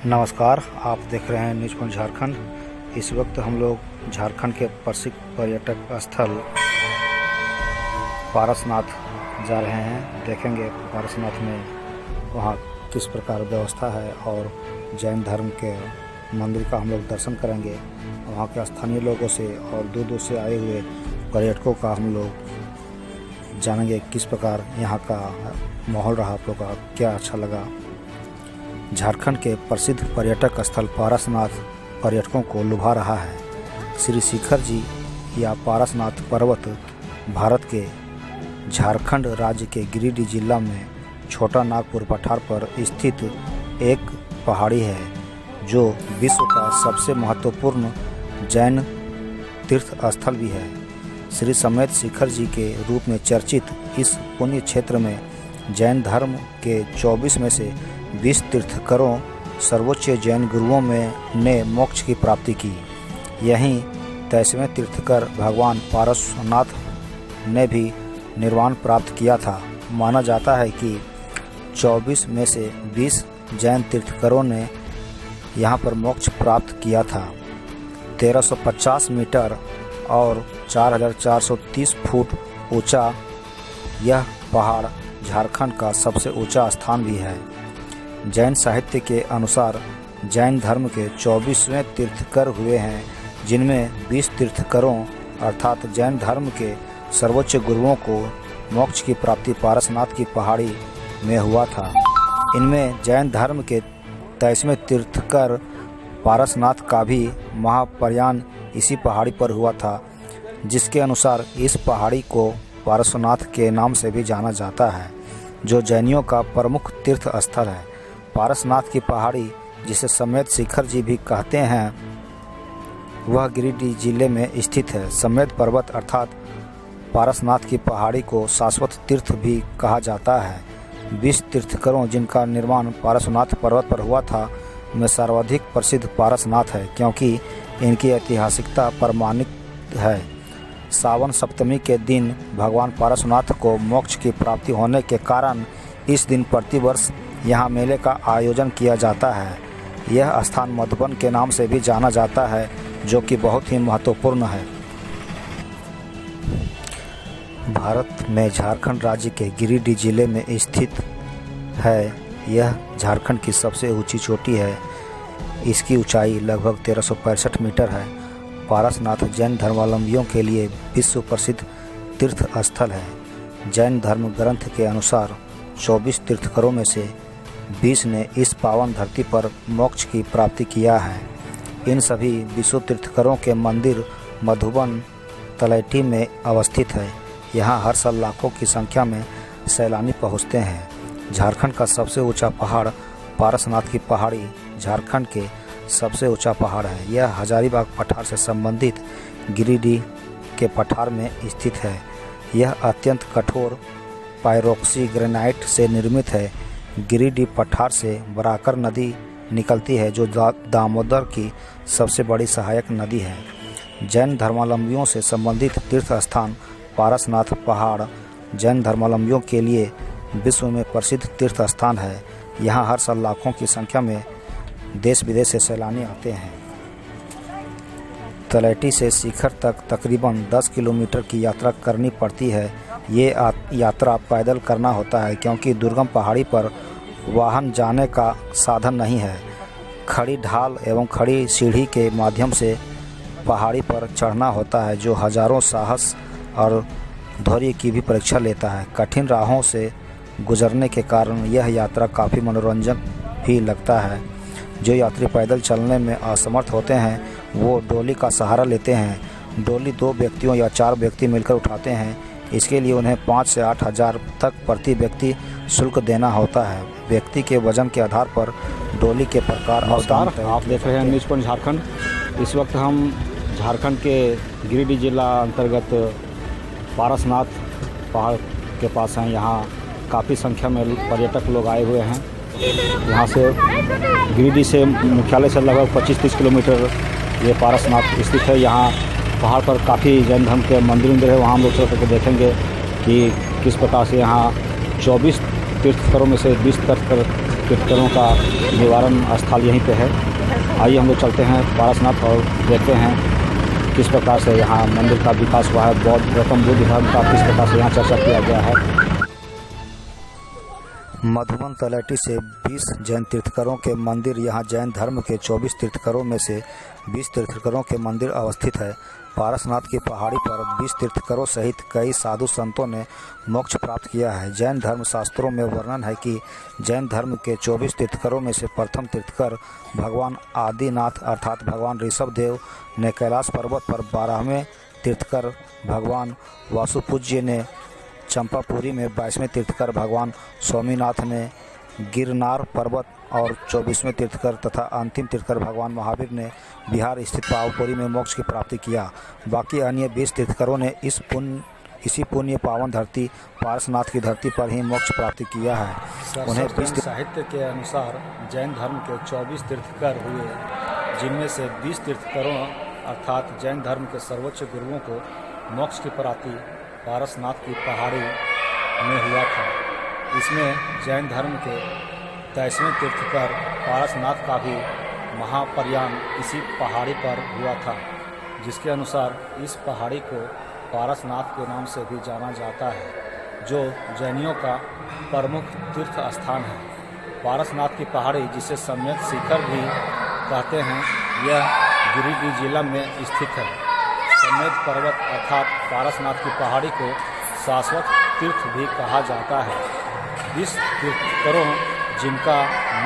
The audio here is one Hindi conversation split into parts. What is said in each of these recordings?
नमस्कार, आप देख रहे हैं न्यूज़ पॉइंट झारखंड। इस वक्त हम लोग झारखंड के प्रसिद्ध पर्यटक स्थल पारसनाथ जा रहे हैं। देखेंगे पारसनाथ में वहाँ किस प्रकार व्यवस्था है और जैन धर्म के मंदिर का हम लोग दर्शन करेंगे। वहाँ के स्थानीय लोगों से और दूर दूर से आए हुए पर्यटकों का हम लोग जानेंगे किस प्रकार यहाँ का माहौल रहा, आप लोग का क्या अच्छा लगा। झारखंड के प्रसिद्ध पर्यटक स्थल पारसनाथ पर्यटकों को लुभा रहा है। श्री शिखर जी या पारसनाथ पर्वत भारत के झारखंड राज्य के गिरिडीह जिला में छोटा नागपुर पठार पर स्थित एक पहाड़ी है, जो विश्व का सबसे महत्वपूर्ण जैन तीर्थ स्थल भी है। श्री समेत शिखर जी के रूप में चर्चित इस पुण्य क्षेत्र में जैन धर्म के 24 में से 20 तीर्थंकरों सर्वोच्च जैन गुरुओं में ने मोक्ष की प्राप्ति की। यहीं 23वें तीर्थंकर भगवान पारसनाथ ने भी निर्वाण प्राप्त किया था। माना जाता है कि 24 में से 20 जैन तीर्थंकरों ने यहाँ पर मोक्ष प्राप्त किया था। 1350 मीटर और 4430 फुट ऊंचा यह पहाड़ झारखंड का सबसे ऊंचा स्थान भी है। जैन साहित्य के अनुसार जैन धर्म के 24वें तीर्थंकर हुए हैं, जिनमें 20 तीर्थंकरों अर्थात जैन धर्म के सर्वोच्च गुरुओं को मोक्ष की प्राप्ति पारसनाथ की पहाड़ी में हुआ था। इनमें जैन धर्म के 23वें तीर्थंकर पारसनाथ का भी महाप्रयाण इसी पहाड़ी पर हुआ था, जिसके अनुसार इस पहाड़ी को पारसनाथ के नाम से भी जाना जाता है, जो जैनियों का प्रमुख तीर्थ स्थल है। पारसनाथ की पहाड़ी, जिसे समेत शिखर जी भी कहते हैं, वह गिरिडीह जिले में स्थित है। समेत पर्वत अर्थात पारसनाथ की पहाड़ी को शाश्वत तीर्थ भी कहा जाता है। 20 तीर्थंकरों जिनका निर्माण पारसनाथ पर्वत पर हुआ था में सर्वाधिक प्रसिद्ध पारसनाथ है, क्योंकि इनकी ऐतिहासिकता प्रमाणित है। सावन सप्तमी के दिन भगवान पारसनाथ को मोक्ष की प्राप्ति होने के कारण इस दिन प्रतिवर्ष यहाँ मेले का आयोजन किया जाता है। यह स्थान मधुबन के नाम से भी जाना जाता है, जो कि बहुत ही महत्वपूर्ण है। भारत में झारखंड राज्य के गिरिडीह जिले में स्थित है। यह झारखंड की सबसे ऊंची चोटी है। इसकी ऊंचाई लगभग 1365 मीटर है। पारसनाथ जैन धर्मावलंबियों के लिए विश्व प्रसिद्ध तीर्थ स्थल है। जैन धर्म ग्रंथ के अनुसार 24 तीर्थंकरों में से 20 ने इस पावन धरती पर मोक्ष की प्राप्ति किया है। इन सभी 20 तीर्थंकरों के मंदिर मधुबन तलैटी में अवस्थित है। यहाँ हर साल लाखों की संख्या में सैलानी पहुँचते हैं। झारखंड का सबसे ऊंचा पहाड़ पारसनाथ की पहाड़ी झारखंड के सबसे ऊंचा पहाड़ है। यह हजारीबाग पठार से संबंधित गिरिडीह के पठार में स्थित है। यह अत्यंत कठोर पायरोक्सी ग्रेनाइट से निर्मित है। गिरिडीह पठार से बराकर नदी निकलती है, जो दामोदर की सबसे बड़ी सहायक नदी है। जैन धर्मावलंबियों से संबंधित तीर्थ स्थान पारसनाथ पहाड़ जैन धर्मावलंबियों के लिए विश्व में प्रसिद्ध तीर्थ स्थान है। यहाँ हर साल लाखों की संख्या में देश विदेश से सैलानी आते हैं। तलैटी से शिखर तक तकरीबन 10 किलोमीटर की यात्रा करनी पड़ती है। ये यात्रा पैदल करना होता है, क्योंकि दुर्गम पहाड़ी पर वाहन जाने का साधन नहीं है। खड़ी ढाल एवं खड़ी सीढ़ी के माध्यम से पहाड़ी पर चढ़ना होता है, जो हजारों साहस और धैर्य की भी परीक्षा लेता है। कठिन राहों से गुजरने के कारण यह यात्रा काफ़ी मनोरंजक भी लगता है। जो यात्री पैदल चलने में असमर्थ होते हैं, वो डोली का सहारा लेते हैं। डोली 2 व्यक्तियों या 4 व्यक्ति मिलकर उठाते हैं। इसके लिए उन्हें 5 से 8 हज़ार तक प्रति व्यक्ति शुल्क देना होता है। व्यक्ति के वजन के आधार पर डोली के प्रकार और दाम तय। आप देख रहे हैं न्यूज़ पॉइंट झारखंड। इस वक्त हम झारखंड के गिरिडीह जिला अंतर्गत पारसनाथ पहाड़ के पास हैं। यहाँ काफ़ी संख्या में पर्यटक लोग आए हुए हैं। यहाँ से गिरिडीह से मुख्यालय से लगभग 25-30 किलोमीटर ये पारसनाथ स्थित है। यहाँ पहाड़ पर काफ़ी जैन धर्म के मंदिर है। वहाँ हम लोग चल करके देखेंगे कि किस प्रकार से यहाँ 24 तीर्थंकरों में से 20 तीर्थंकर तीर्थकरों का निवारण स्थल यहीं पे है। आइए हम लोग चलते हैं पारसनाथ और देखते हैं किस प्रकार से यहाँ मंदिर का विकास हुआ है। बौद्ध गौतम बुद्ध धर्म का किस प्रकार से यहाँ चर्चा किया गया है। मधुबन तलहटी से 20 जैन तीर्थकरों के मंदिर। यहाँ जैन धर्म के 24 तीर्थकरों में से 20 तीर्थकरों के मंदिर अवस्थित है। पारसनाथ की पहाड़ी पर 20 तीर्थकरों सहित कई साधु संतों ने मोक्ष प्राप्त किया है। जैन धर्म शास्त्रों में वर्णन है कि जैन धर्म के 24 तीर्थकरों में से प्रथम तीर्थकर भगवान आदिनाथ अर्थात भगवान ऋषभदेव ने कैलाश पर्वत पर, 12वें तीर्थकर भगवान वासुपूज्य ने चंपापुरी में, 22वें तीर्थकर भगवान स्वामीनाथ ने गिरनार पर्वत और 24वें तीर्थकर तथा अंतिम तीर्थकर भगवान महावीर ने बिहार स्थित पावपुरी में मोक्ष की प्राप्ति किया। बाकी अन्य 20 तीर्थकरों ने इसी पुण्य पावन धरती पारसनाथ की धरती पर ही मोक्ष प्राप्ति किया है। उन्हें साहित्य के अनुसार जैन धर्म के 24 तीर्थकर हुए, जिनमें से 20 तीर्थकरों अर्थात जैन धर्म के सर्वोच्च गुरुओं को मोक्ष की प्राप्ति पारसनाथ की पहाड़ी में हुआ था। इसमें जैन धर्म के 23वें तीर्थकर पारसनाथ का भी महाप्रयाण इसी पहाड़ी पर हुआ था, जिसके अनुसार इस पहाड़ी को पारसनाथ के नाम से भी जाना जाता है, जो जैनियों का प्रमुख तीर्थ स्थान है। पारसनाथ की पहाड़ी, जिसे सम्यक शिखर भी कहते हैं, यह गिरिडीह जिला में स्थित है। सम्यक पर्वत अर्थात पारसनाथ की पहाड़ी को शाश्वत तीर्थ भी कहा जाता है। 20 तीर्थकरों जिनका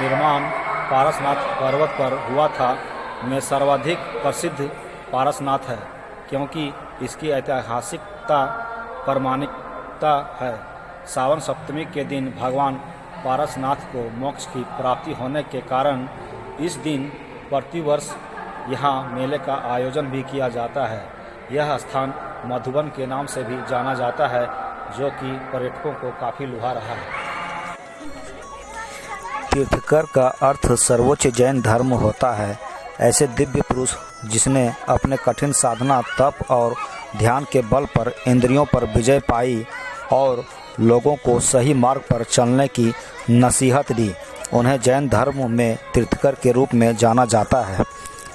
निर्माण पारसनाथ पर्वत पर हुआ था में सर्वाधिक प्रसिद्ध पारसनाथ है, क्योंकि इसकी ऐतिहासिकता प्रमाणिकता है। सावन सप्तमी के दिन भगवान पारसनाथ को मोक्ष की प्राप्ति होने के कारण इस दिन प्रतिवर्ष यहाँ मेले का आयोजन भी किया जाता है। यह स्थान मधुबन के नाम से भी जाना जाता है, जो कि पर्यटकों को काफ़ी लुभा रहा है। तीर्थकर का अर्थ सर्वोच्च जैन धर्म होता है। ऐसे दिव्य पुरुष जिसने अपने कठिन साधना, तप और ध्यान के बल पर इंद्रियों पर विजय पाई और लोगों को सही मार्ग पर चलने की नसीहत दी, उन्हें जैन धर्म में तीर्थकर के रूप में जाना जाता है।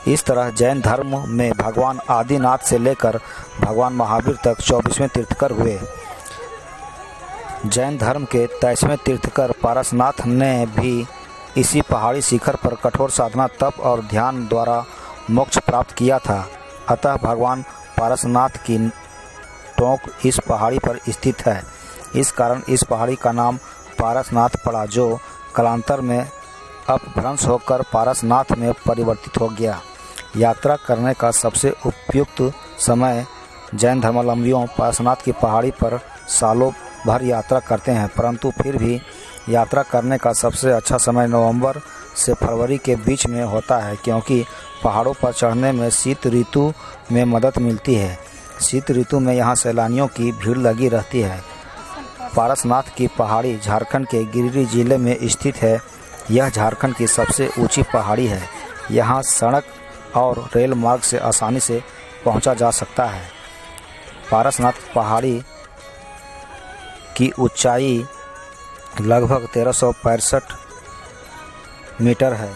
इस तरह जैन धर्म में भगवान आदिनाथ से लेकर भगवान महावीर तक 24वें तीर्थकर हुए। जैन धर्म के 23वें तीर्थकर पारसनाथ ने भी इसी पहाड़ी शिखर पर कठोर साधना, तप और ध्यान द्वारा मोक्ष प्राप्त किया था। अतः भगवान पारसनाथ की टोंक इस पहाड़ी पर स्थित है। इस कारण इस पहाड़ी का नाम पारसनाथ पड़ा, जो कालांतर में अपभ्रंश होकर पारसनाथ में परिवर्तित हो गया। यात्रा करने का सबसे उपयुक्त समय जैन धर्मावलंबियों पारसनाथ की पहाड़ी पर सालों भर यात्रा करते हैं, परंतु फिर भी यात्रा करने का सबसे अच्छा समय नवंबर से फरवरी के बीच में होता है, क्योंकि पहाड़ों पर चढ़ने में शीत ऋतु में मदद मिलती है। शीत ऋतु में यहाँ सैलानियों की भीड़ लगी रहती है। पारसनाथ की पहाड़ी झारखंड के गिरिडीह जिले में स्थित है। यह झारखंड की सबसे ऊंची पहाड़ी है। यहाँ सड़क और रेल मार्ग से आसानी से पहुंचा जा सकता है। पारसनाथ पहाड़ी की ऊंचाई लगभग 1365 मीटर है।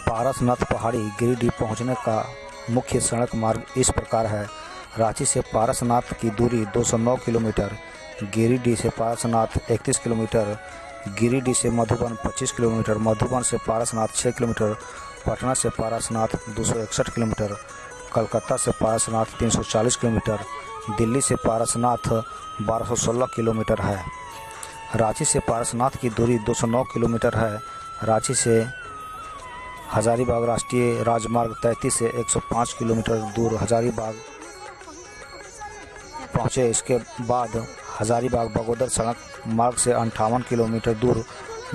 पारसनाथ पहाड़ी गिरिडीह पहुंचने का मुख्य सड़क मार्ग इस प्रकार है। रांची से पारसनाथ की दूरी 209 किलोमीटर, गिरिडीह से पारसनाथ 31 किलोमीटर, गिरिडीह से मधुबन 25 किलोमीटर, मधुबन से पारसनाथ 6 किलोमीटर, पटना से पारसनाथ 261 किलोमीटर, कलकत्ता से पारसनाथ 340 किलोमीटर, दिल्ली से पारसनाथ 1216 किलोमीटर है। रांची से पारसनाथ की दूरी 209 किलोमीटर है। रांची से हजारीबाग राष्ट्रीय राजमार्ग 33 से 105 किलोमीटर दूर हजारीबाग पहुँचे। इसके बाद हजारीबाग बगोदर सड़क मार्ग से 58 किलोमीटर दूर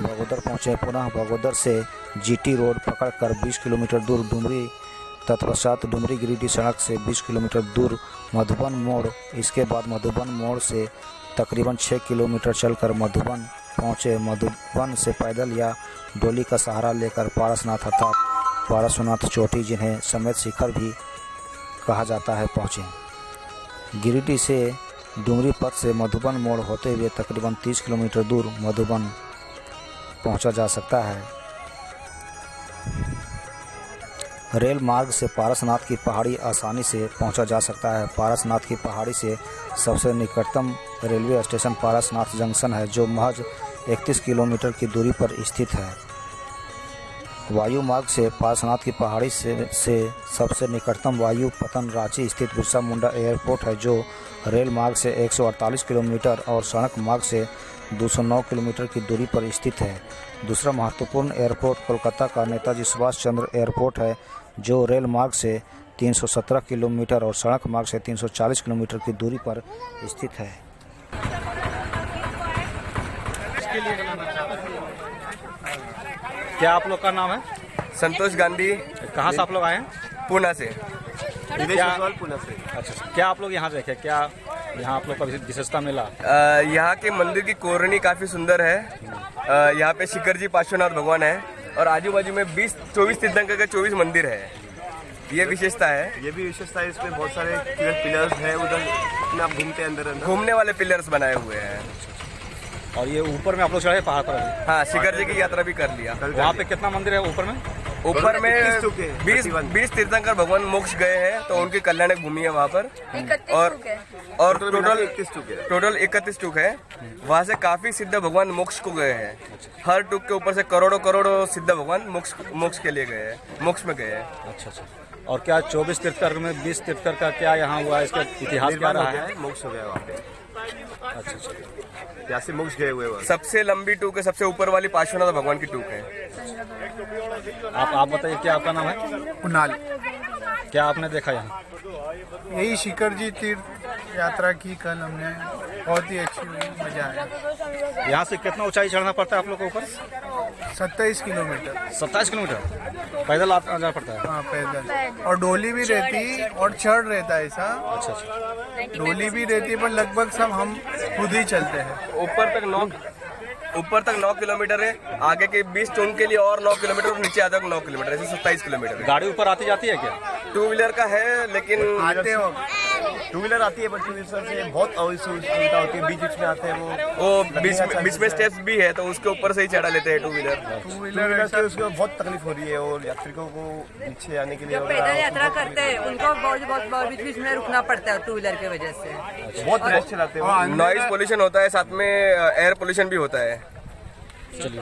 बगोदर पहुँचे। पुनः बगोदर से जीटी रोड पकड़कर 20 किलोमीटर दूर डुमरी, तत्पश्चात डुमरी गिरिडीह सड़क से 20 किलोमीटर दूर मधुबन मोड़। इसके बाद मधुबन मोड़ से तकरीबन 6 किलोमीटर चलकर मधुबन पहुँचे। मधुबन से पैदल या डोली का सहारा लेकर पारसनाथ अर्थात पारसनाथ चोटी, जिन्हें समेत शिखर भी कहा जाता है, पहुँचे। गिरिडीह से डुमरी पथ से मधुबन मोड़ होते हुए तकरीबन 30 किलोमीटर दूर मधुबन पहुंचा जा सकता है। रेल मार्ग से पारसनाथ की पहाड़ी आसानी से पहुंचा जा सकता है। पारसनाथ की पहाड़ी से सबसे निकटतम रेलवे स्टेशन पारसनाथ जंक्शन है, जो महज 31 किलोमीटर की दूरी पर स्थित है। वायु मार्ग से पारसनाथ की पहाड़ी से सबसे निकटतम वायु पतन रांची स्थित बिरसा मुंडा एयरपोर्ट है, जो रेल मार्ग से 148 किलोमीटर और सड़क मार्ग से 209 किलोमीटर की दूरी पर स्थित है। दूसरा महत्वपूर्ण एयरपोर्ट कोलकाता का नेताजी सुभाष चंद्र एयरपोर्ट है, जो रेल मार्ग से 317 किलोमीटर और सड़क मार्ग से 340 किलोमीटर की दूरी पर स्थित है। क्या आप लोग का नाम है? संतोष गांधी। कहाँ से आप लोग आए हैं? पुणे से। पुणे से। अच्छा, क्या आप लोग यहाँ देखे? क्या यहाँ आप लोग का विशेषता मिला? यहाँ के मंदिर की कोरनी काफी सुंदर है। यहाँ पे शिखर जी पार्श्वनाथ भगवान है और आजू बाजू में 24 तीर्थंकर के 24 मंदिर है। ये विशेषता है। ये भी विशेषता है। इसमें बहुत सारे पिलर्स हैं, उधर आप घूमते अंदर घूमने वाले पिलर्स बनाए हुए हैं। और ये ऊपर में आप लोग चढ़े पहाड़ पर? हाँ, शिखर जी की यात्रा भी कर लिया। वहाँ पे कितना मंदिर है ऊपर में? ऊपर में 20 तीर्थंकर भगवान मोक्ष गए हैं, तो उनकी कल्याणक भूमि है वहाँ पर। और टोटल 31 टूक है। वहाँ से काफी सिद्ध भगवान मोक्ष को गए हैं। हर टूक के ऊपर से करोड़ों सिद्ध भगवान मोक्ष के लिए गए हैं, मोक्ष में गए हैं। अच्छा। और क्या 24 तीर्थंकर में 20 तीर्थंकर का क्या यहाँ हुआ? इसका इतिहास क्या रहा है? मोक्ष हो गया वहाँ पे। अच्छा। यहाँ से मोक्ष गए हुए। सबसे लंबी टूक है, सबसे ऊपर वाली पार्श्वनाथ भगवान की टूक है। आप बताइए, क्या आपका नाम है? कुणाल। क्या आपने देखा यहाँ? यही शिखर जी तीर्थ यात्रा की कल हमने, बहुत ही अच्छी हुई, मजा आया। यहाँ से कितना ऊंचाई चढ़ना पड़ता है आप लोग को ऊपर? 27 किलोमीटर। 27 किलोमीटर पैदल जाना पड़ता है? हाँ, पैदल। और डोली भी रहती और चढ़ रहता है ऐसा। अच्छा। डोली भी रहती है, पर लगभग सब हम खुद ही चलते हैं। ऊपर तक 9 किलोमीटर है। आगे के 20 टूक के लिए और 9 किलोमीटर और नीचे आता 9 किलोमीटर, ऐसे 27 किलोमीटर। गाड़ी ऊपर आती जाती है क्या? 2 व्हीलर का है, लेकिन आते हो 2 व्हीलर आती है, बट 2 व्हीलर से बहुत असुविधा होती है। बीच में आते हैं वो बीच में स्टेप्स भी है, तो उसके ऊपर से ही चढ़ा लेते हैं 2 व्हीलर। 2 व्हीलर से उसको बहुत तकलीफ हो रही है और यात्रिकों को नीचे आने के लिए। जो पैदल यात्रा करते हैं उनको बहुत बीच में रुकना पड़ता है 2 व्हीलर की वजह से। बहुत रश चलाते हैं। नॉइज पोल्यूशन होता है, साथ में एयर पोल्यूशन भी होता है। चलिए।